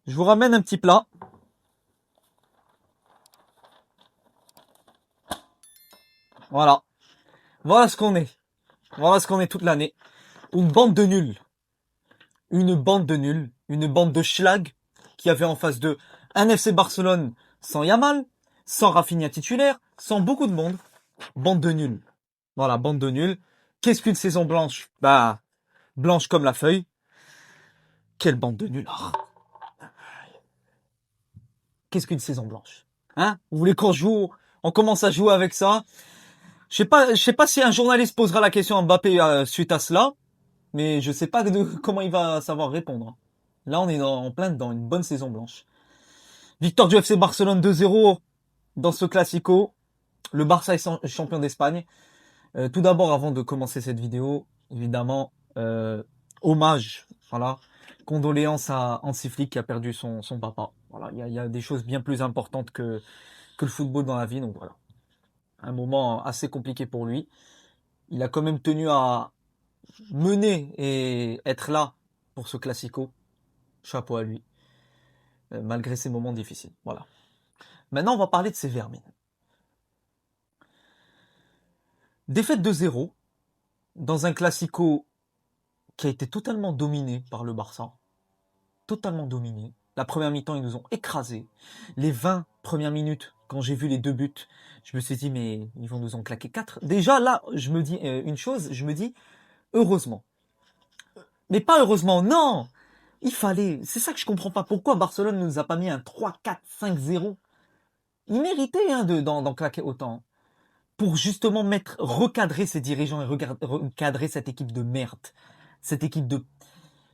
Je vous ramène un petit plat. Voilà. Voilà ce qu'on est. Voilà ce qu'on est toute l'année. Une bande de nuls. Une bande de nuls. Une bande de schlag qui avait en face d'eux un FC Barcelone sans Yamal, sans Rafinha titulaire, sans beaucoup de monde. Bande de nuls. Voilà, bande de nuls. Qu'est-ce qu'une saison blanche? Bah, blanche comme la feuille. Quelle bande de nuls. Qu'est-ce qu'une saison blanche? Hein? Vous voulez qu'on joue, on commence à jouer avec ça? Je sais pas si un journaliste posera la question à Mbappé suite à cela, mais je sais pas comment il va savoir répondre. Là, on est en plein dedans, une bonne saison blanche. Victoire du FC Barcelone 2-0 dans ce classico. Le Barça est champion d'Espagne. Tout d'abord, avant de commencer cette vidéo, évidemment, hommage, voilà, condoléances à Hansi Flick qui a perdu son papa. Voilà, il y a des choses bien plus importantes que le football dans la vie, donc voilà. Un moment assez compliqué pour lui. Il a quand même tenu à mener et être là pour ce classico. Chapeau à lui, malgré ces moments difficiles. Voilà. Maintenant, on va parler de ces vermines. Défaite de 0 dans un classico qui a été totalement dominé par le Barça. Totalement dominé. La première mi-temps, ils nous ont écrasés. Les 20 premières minutes, quand j'ai vu les deux buts, je me suis dit, mais ils vont nous en claquer 4. Déjà, là, je me dis une chose, je me dis, heureusement. Mais pas heureusement, non. Il fallait. C'est ça que je comprends pas. Pourquoi Barcelone ne nous a pas mis un 3-4-5-0? Il méritait d'en claquer autant. Pour justement recadrer ses dirigeants et recadrer cette équipe de merde. Cette équipe de...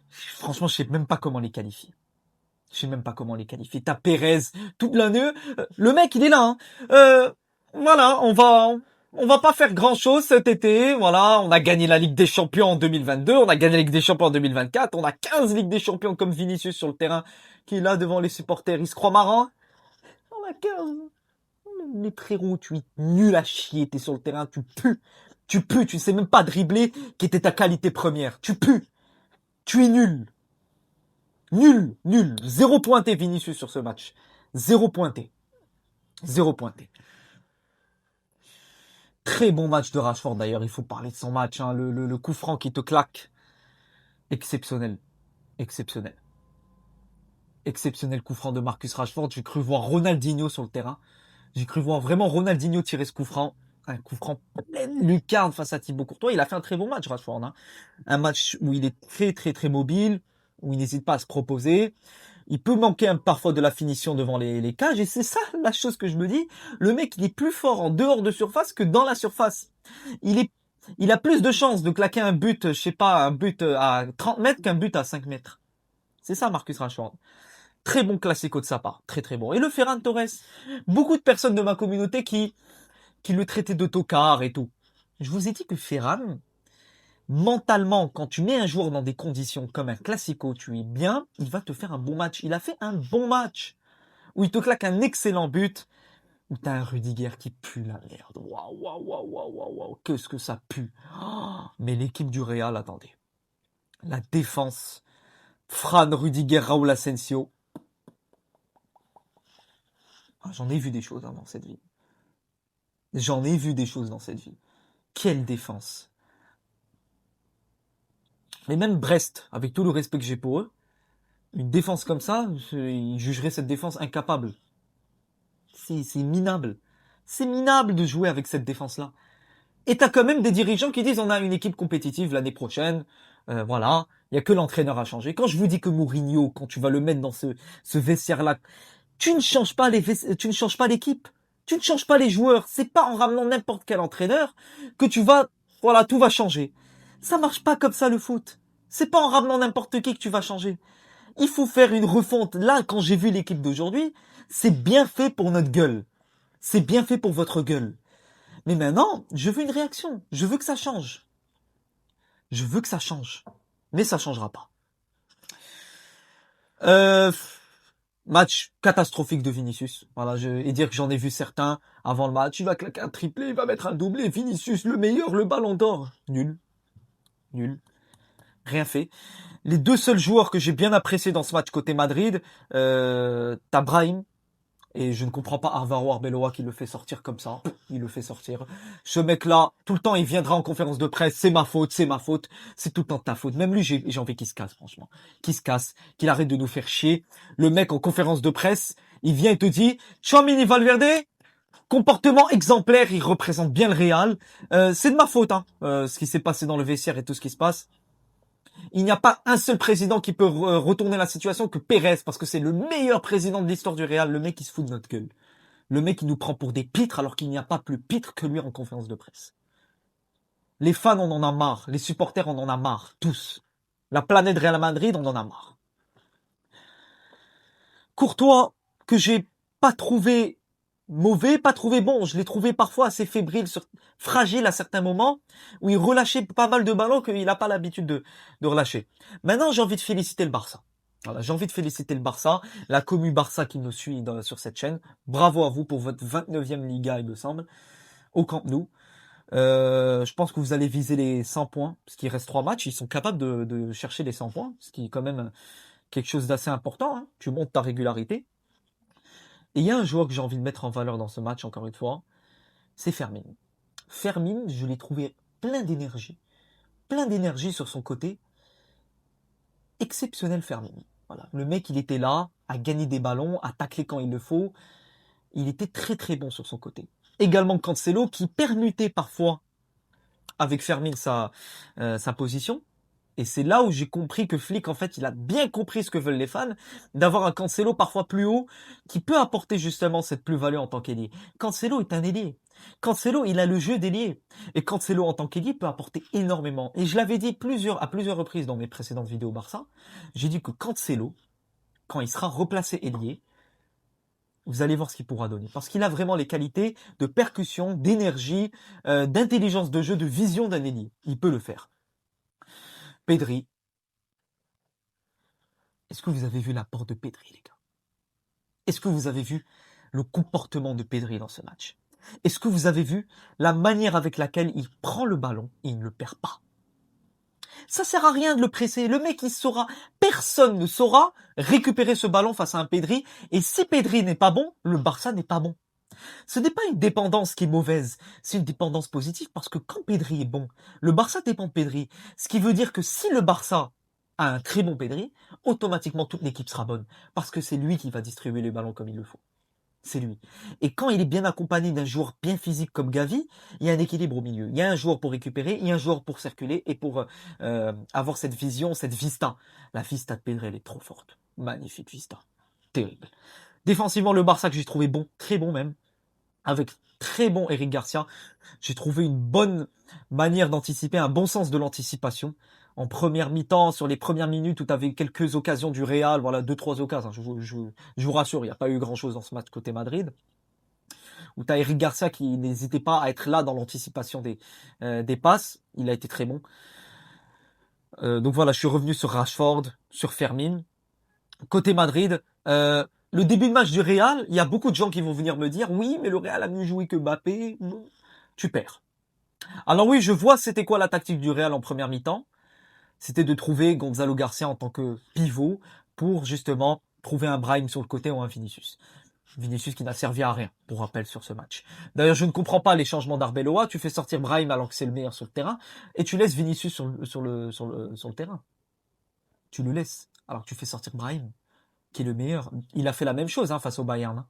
Franchement, je sais même pas comment les qualifier. Je sais même pas comment les qualifier. T'as Pérez, toute l'année. Le mec, il est là. Hein. Voilà, on va pas faire grand chose cet été. Voilà, on a gagné la Ligue des Champions en 2022. On a gagné la Ligue des Champions en 2024. On a 15 Ligues des Champions comme Vinicius sur le terrain qui est là devant les supporters. Il se croit marin. On a 15. Mais frérot, tu es nul à chier. T'es sur le terrain, tu pues. Tu pues, tu sais même pas dribbler qui était ta qualité première. Tu pues. Tu es nul. Nul, nul. Zéro pointé Vinicius sur ce match. Zéro pointé. Zéro pointé. Très bon match de Rashford d'ailleurs, il faut parler de son match. Hein. Le coup franc qui te claque. Exceptionnel. Exceptionnel. Exceptionnel coup franc de Marcus Rashford. J'ai cru voir Ronaldinho sur le terrain. J'ai cru voir vraiment Ronaldinho tirer ce coup franc. Un coup franc pleine lucarne face à Thibaut Courtois. Il a fait un très bon match, Rashford. Hein. Un match où il est très très très mobile, où il n'hésite pas à se proposer. Il peut manquer parfois de la finition devant les cages, et c'est ça la chose que je me dis. Le mec, il est plus fort en dehors de surface que dans la surface. Il a plus de chances de claquer un but, je sais pas, un but à 30 mètres qu'un but à 5 mètres. C'est ça, Marcus Rashford. Très bon classico de sa part. Très très bon. Et le Ferran Torres. Beaucoup de personnes de ma communauté qui le traitaient de tocard et tout. Je vous ai dit que Ferran, mentalement, quand tu mets un joueur dans des conditions comme un classico, tu es bien, il va te faire un bon match. Il a fait un bon match. Où il te claque un excellent but. Où t'as un Rudiger qui pue la merde. Waouh, waouh, waouh, waouh, waouh, waouh. Qu'est-ce que ça pue. Oh, mais l'équipe du Real, attendez. La défense. Fran, Rudiger, Raúl Asensio. Ah, j'en ai vu des choses hein, dans cette vie. J'en ai vu des choses dans cette vie. Quelle défense. Mais même Brest, avec tout le respect que j'ai pour eux, une défense comme ça, ils jugeraient cette défense incapable. C'est minable. C'est minable de jouer avec cette défense-là. Et t'as quand même des dirigeants qui disent on a une équipe compétitive l'année prochaine. Voilà, il y a que l'entraîneur à changer. Quand je vous dis que Mourinho, quand tu vas le mettre dans ce vestiaire-là, tu ne changes pas tu ne changes pas l'équipe. Tu ne changes pas les joueurs. C'est pas en ramenant n'importe quel entraîneur que voilà, tout va changer. Ça marche pas comme ça le foot. C'est pas en ramenant n'importe qui que tu vas changer. Il faut faire une refonte. Là, quand j'ai vu l'équipe d'aujourd'hui, c'est bien fait pour notre gueule. C'est bien fait pour votre gueule. Mais maintenant, je veux une réaction. Je veux que ça change. Je veux que ça change. Mais ça changera pas. Match catastrophique de Vinicius. Voilà, et dire que j'en ai vu certains avant le match. Il va claquer un triplé, il va mettre un doublé. Vinicius, le meilleur, le ballon d'or. Nul. Nul. Rien fait. Les deux seuls joueurs que j'ai bien appréciés dans ce match côté Madrid, t'as Brahim, et je ne comprends pas Alvaro Arbeloa qui le fait sortir comme ça. Il le fait sortir. Ce mec-là, tout le temps, il viendra en conférence de presse. C'est ma faute, c'est ma faute. C'est tout le temps ta faute. Même lui, j'ai envie qu'il se casse, franchement. Qu'il se casse, qu'il arrête de nous faire chier. Le mec en conférence de presse, il vient et te dit, Tchouaméni Valverde, comportement exemplaire, il représente bien le Real. C'est de ma faute, hein, ce qui s'est passé dans le vestiaire et tout ce qui se passe. Il n'y a pas un seul président qui peut retourner la situation que Pérez, parce que c'est le meilleur président de l'histoire du Real. Le mec, il se fout de notre gueule. Le mec, il nous prend pour des pitres alors qu'il n'y a pas plus pitre que lui en conférence de presse. Les fans, on en a marre. Les supporters, on en a marre. Tous. La planète Real Madrid, on en a marre. Courtois, que j'ai pas trouvé mauvais, pas trouvé bon. Je l'ai trouvé parfois assez fébrile, fragile à certains moments, où il relâchait pas mal de ballons qu'il n'a pas l'habitude de relâcher. Maintenant, j'ai envie de féliciter le Barça. Voilà, j'ai envie de féliciter le Barça, la commu Barça qui nous suit sur cette chaîne. Bravo à vous pour votre 29e Liga, il me semble, au Camp Nou. Je pense que vous allez viser les 100 points, parce qu'il reste 3 matchs. Ils sont capables de chercher les 100 points, ce qui est quand même quelque chose d'assez important. Hein. Tu montes ta régularité. Et il y a un joueur que j'ai envie de mettre en valeur dans ce match, encore une fois, c'est Fermin. Fermin, je l'ai trouvé plein d'énergie sur son côté. Exceptionnel Fermin. Voilà. Le mec, il était là, à gagner des ballons, à tacler quand il le faut. Il était très très bon sur son côté. Également Cancelo, qui permutait parfois avec Fermin sa position. Et c'est là où j'ai compris que Flick, en fait, il a bien compris ce que veulent les fans, d'avoir un Cancelo parfois plus haut, qui peut apporter justement cette plus-value en tant qu'ailier. Cancelo est un ailier. Cancelo, il a le jeu d'ailier. Et Cancelo, en tant qu'ailier, peut apporter énormément. Et je l'avais dit à plusieurs reprises dans mes précédentes vidéos Barça, j'ai dit que Cancelo, quand il sera replacé ailier, vous allez voir ce qu'il pourra donner. Parce qu'il a vraiment les qualités de percussion, d'énergie, d'intelligence de jeu, de vision d'un ailier. Il peut le faire. Pedri. Est-ce que vous avez vu l'apport de Pedri, les gars? Est-ce que vous avez vu le comportement de Pedri dans ce match? Est-ce que vous avez vu la manière avec laquelle il prend le ballon et il ne le perd pas? Ça sert à rien de le presser. Le mec, il saura, personne ne saura récupérer ce ballon face à un Pedri. Et si Pedri n'est pas bon, le Barça n'est pas bon. Ce n'est pas une dépendance qui est mauvaise, c'est une dépendance positive parce que quand Pedri est bon, le Barça dépend de Pedri. Ce qui veut dire que si le Barça a un très bon Pedri, automatiquement toute l'équipe sera bonne parce que c'est lui qui va distribuer les ballons comme il le faut. C'est lui. Et quand il est bien accompagné d'un joueur bien physique comme Gavi, il y a un équilibre au milieu. Il y a un joueur pour récupérer, il y a un joueur pour circuler et pour avoir cette vision, cette vista. La vista de Pedri, elle est trop forte. Magnifique vista. Terrible. Défensivement, le Barça que j'ai trouvé bon, très bon même, avec très bon Eric Garcia. J'ai trouvé une bonne manière d'anticiper, un bon sens de l'anticipation. En première mi-temps, sur les premières minutes où tu avais quelques occasions du Real, voilà, 2-3 occasions, je vous rassure, il n'y a pas eu grand-chose dans ce match côté Madrid, où tu as Eric Garcia qui n'hésitait pas à être là dans l'anticipation des passes, il a été très bon. Donc voilà, je suis revenu sur Rashford, sur Fermin. Côté Madrid, le début de match du Real, il y a beaucoup de gens qui vont venir me dire, oui, mais le Real a mieux joué que Mbappé. Tu perds. Alors oui, je vois c'était quoi la tactique du Real en première mi-temps. C'était de trouver Gonzalo Garcia en tant que pivot pour justement trouver un Brahim sur le côté ou un Vinicius. Vinicius qui n'a servi à rien, pour rappel, sur ce match. D'ailleurs, je ne comprends pas les changements d'Arbeloa. Tu fais sortir Brahim alors que c'est le meilleur sur le terrain et tu laisses Vinicius sur le terrain. Tu le laisses alors que tu fais sortir Brahim, qui est le meilleur. Il a fait la même chose face au Bayern.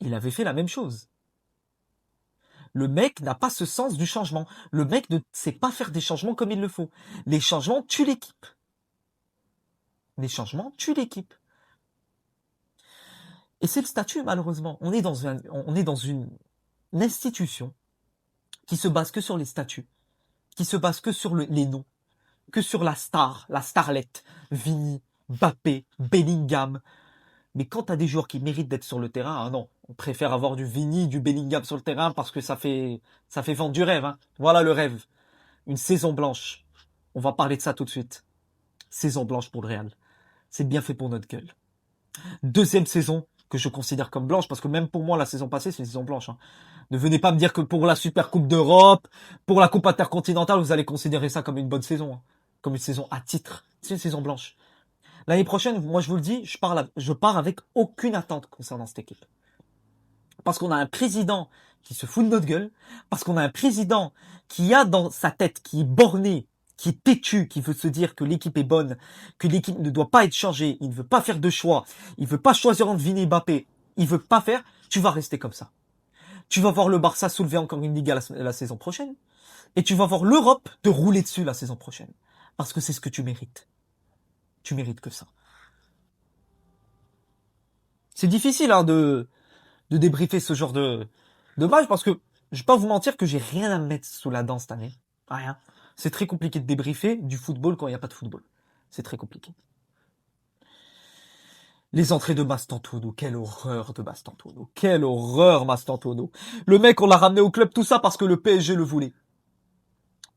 Il avait fait la même chose. Le mec n'a pas ce sens du changement. Le mec ne sait pas faire des changements comme il le faut. Les changements tuent l'équipe. Les changements tuent l'équipe. Et c'est le statut, malheureusement. On est dans une institution qui se base que sur les statuts, qui se base que sur les noms, que sur la star, la starlette, Vini, Mbappé, Bellingham. Mais quand tu as des joueurs qui méritent d'être sur le terrain, ah non, on préfère avoir du Vini, du Bellingham sur le terrain parce que ça fait vendre du rêve. Hein. Voilà le rêve. Une saison blanche. On va parler de ça tout de suite. Saison blanche pour le Real. C'est bien fait pour notre gueule. Deuxième saison que je considère comme blanche, parce que même pour moi, la saison passée, c'est une saison blanche. Hein. Ne venez pas me dire que pour la Super Coupe d'Europe, pour la Coupe intercontinentale, vous allez considérer ça comme une bonne saison. Hein. comme une saison à titre. C'est une saison blanche. L'année prochaine, moi je vous le dis, je pars avec aucune attente concernant cette équipe. Parce qu'on a un président qui se fout de notre gueule, parce qu'on a un président qui a dans sa tête, qui est borné, qui est têtu, qui veut se dire que l'équipe est bonne, que l'équipe ne doit pas être changée, il ne veut pas faire de choix, il veut pas choisir entre Vini et Mbappé, il veut pas faire, tu vas rester comme ça. Tu vas voir le Barça soulever encore une Liga la saison prochaine, et tu vas voir l'Europe te rouler dessus la saison prochaine. Parce que c'est ce que tu mérites. Tu mérites que ça. C'est difficile hein, de débriefer ce genre de match parce que je vais pas vous mentir que j'ai rien à me mettre sous la dent cette année. Rien. C'est très compliqué de débriefer du football quand il n'y a pas de football. C'est très compliqué. Les entrées de Mastantuono, quelle horreur de Mastantuono. Quelle horreur Mastantuono. Le mec, on l'a ramené au club, tout ça parce que le PSG le voulait.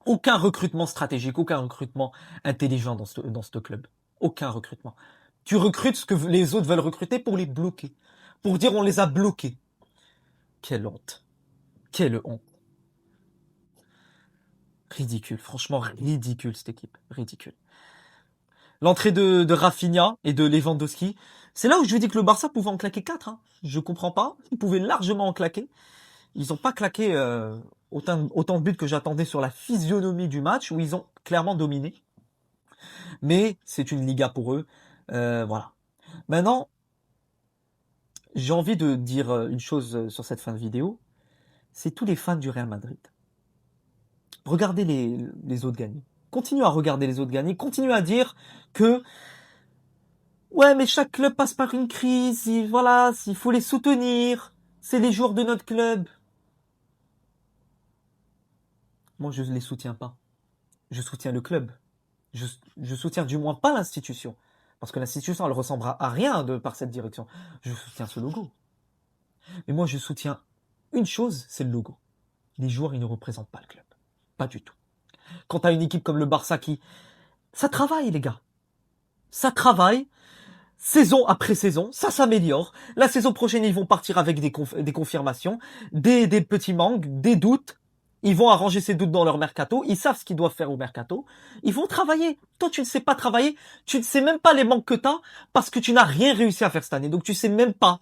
Aucun recrutement stratégique, aucun recrutement intelligent dans ce club. Aucun recrutement. Tu recrutes ce que les autres veulent recruter pour les bloquer. Pour dire on les a bloqués. Quelle honte. Quelle honte. Ridicule, franchement ridicule cette équipe, ridicule. L'entrée de Rafinha et de Lewandowski, c'est là où je vous dis que le Barça pouvait en claquer 4. Hein. Je comprends pas, ils pouvaient largement en claquer. Ils n'ont pas claqué autant de buts que j'attendais sur la physionomie du match, où ils ont clairement dominé. Mais c'est une Liga pour eux. Voilà. Maintenant, j'ai envie de dire une chose sur cette fin de vidéo. C'est tous les fans du Real Madrid. Regardez les autres gagner. Continuez à regarder les autres gagner. Continuez à dire que ouais, mais chaque club passe par une crise. Voilà, il faut les soutenir. C'est les joueurs de notre club. Moi, je ne les soutiens pas. Je soutiens le club. Je soutiens du moins pas l'institution. Parce que l'institution, elle ressemble à rien par cette direction. Je soutiens ce logo. Mais moi, je soutiens une chose, c'est le logo. Les joueurs, ils ne représentent pas le club. Pas du tout. Quand tu as une équipe comme le Barça qui... Ça travaille, les gars. Ça travaille. Saison après saison, ça s'améliore. La saison prochaine, ils vont partir avec des confirmations, des petits manques, des doutes. Ils vont arranger ces doutes dans leur mercato. Ils savent ce qu'ils doivent faire au mercato. Ils vont travailler. Toi, tu ne sais pas travailler. Tu ne sais même pas les manques que tu as parce que tu n'as rien réussi à faire cette année. Donc, tu sais même pas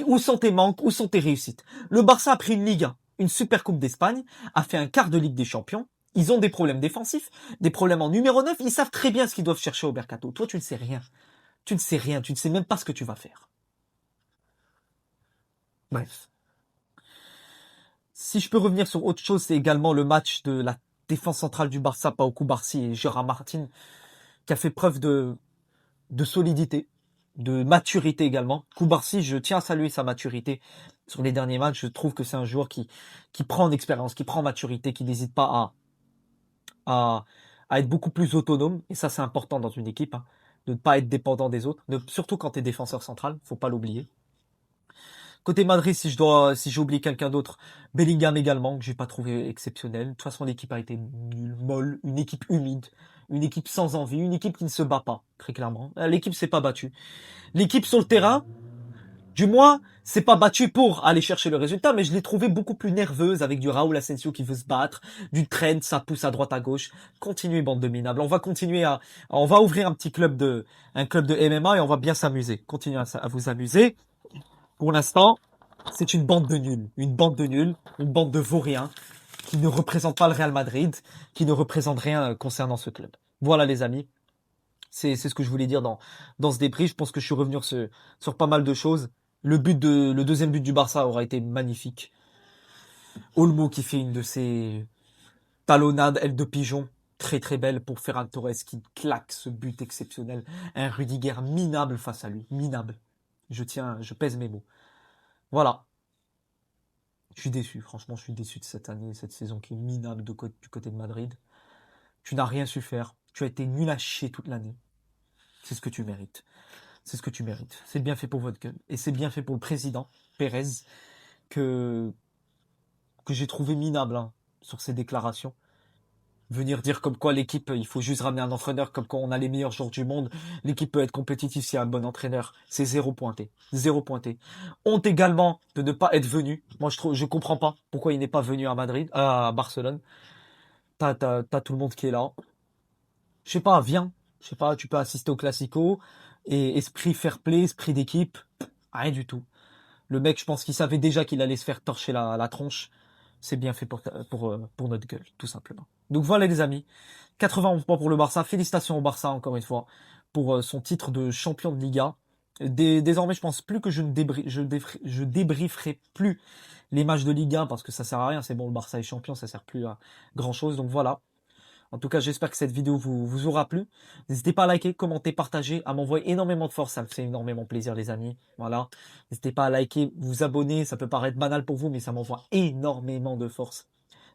où sont tes manques, où sont tes réussites. Le Barça a pris une Liga, une Super Coupe d'Espagne, a fait un quart de Ligue des Champions. Ils ont des problèmes défensifs, des problèmes en numéro 9. Ils savent très bien ce qu'ils doivent chercher au mercato. Toi, tu ne sais rien. Tu ne sais rien, tu ne sais même pas ce que tu vas faire. Bref. Si je peux revenir sur autre chose, c'est également le match de la défense centrale du Barça, Pau Cubarsí et Gérard Martin, qui a fait preuve de solidité, de maturité également. Cubarsí, je tiens à saluer sa maturité sur les derniers matchs. Je trouve que c'est un joueur qui prend en expérience, qui prend en maturité, qui n'hésite pas à être beaucoup plus autonome. Et ça, c'est important dans une équipe, hein, de ne pas être dépendant des autres, surtout quand tu es défenseur central, faut pas l'oublier. Côté Madrid, si j'ai oublié quelqu'un d'autre, Bellingham également, que j'ai pas trouvé exceptionnel. De toute façon, l'équipe a été nulle, molle, une équipe humide, une équipe sans envie, une équipe qui ne se bat pas, très clairement. L'équipe s'est pas battue. L'équipe sur le terrain, du moins, c'est pas battue pour aller chercher le résultat, mais je l'ai trouvée beaucoup plus nerveuse avec du Raúl Asensio qui veut se battre, du Trent, ça pousse à droite à gauche. Continuez, bande de minables. On va continuer on va ouvrir un club de MMA et on va bien s'amuser. Continuez à vous amuser. Pour l'instant, c'est une bande de nuls. Une bande de nuls, une bande de vauriens qui ne représentent pas le Real Madrid, qui ne représentent rien concernant ce club. Voilà les amis, c'est ce que je voulais dire dans ce débrief. Je pense que je suis revenu sur pas mal de choses. Le deuxième but du Barça aura été magnifique. Olmo qui fait une de ses talonnades, aile de pigeon, très très belle pour Ferran Torres qui claque ce but exceptionnel. Un Rudiger minable face à lui, minable. Je pèse mes mots. Voilà. Je suis déçu, franchement, je suis déçu de cette année, cette saison qui est minable du côté de Madrid. Tu n'as rien su faire. Tu as été nul à chier toute l'année. C'est ce que tu mérites. C'est ce que tu mérites. C'est bien fait pour votre gueule. Et c'est bien fait pour le président, Pérez, que j'ai trouvé minable hein, sur ses déclarations. Venir dire comme quoi l'équipe, il faut juste ramener un entraîneur, comme quoi on a les meilleurs joueurs du monde. L'équipe peut être compétitive s'il y a un bon entraîneur. C'est zéro pointé. Zéro pointé. Honte également de ne pas être venu. Moi, je comprends pas pourquoi il n'est pas venu à Madrid, à Barcelone. T'as tout le monde qui est là. Je sais pas, viens. Je sais pas, tu peux assister au Classico. Et esprit fair play, esprit d'équipe, rien du tout. Le mec, je pense qu'il savait déjà qu'il allait se faire torcher la tronche. C'est bien fait pour notre gueule, tout simplement. Donc voilà les amis, 91 points pour le Barça. Félicitations au Barça encore une fois pour son titre de champion de Liga. Désormais, je pense plus que je débrieferai plus les matchs de Ligue 1 parce que ça sert à rien. C'est bon, le Barça est champion, ça sert plus à grand chose. Donc voilà. En tout cas, j'espère que cette vidéo vous aura plu. N'hésitez pas à liker, commenter, partager, à m'envoyer énormément de force. Ça me fait énormément plaisir, les amis. Voilà. N'hésitez pas à liker, vous abonner. Ça peut paraître banal pour vous, mais ça m'envoie énormément de force.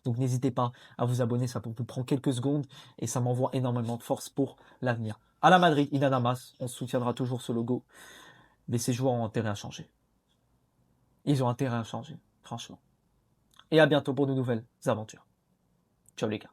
Donc n'hésitez pas à vous abonner. Ça vous prend quelques secondes et ça m'envoie énormément de force pour l'avenir. À la Madrid, Inadamas. On soutiendra toujours ce logo. Mais ces joueurs ont intérêt à changer. Ils ont intérêt à changer, franchement. Et à bientôt pour de nouvelles aventures. Ciao les gars.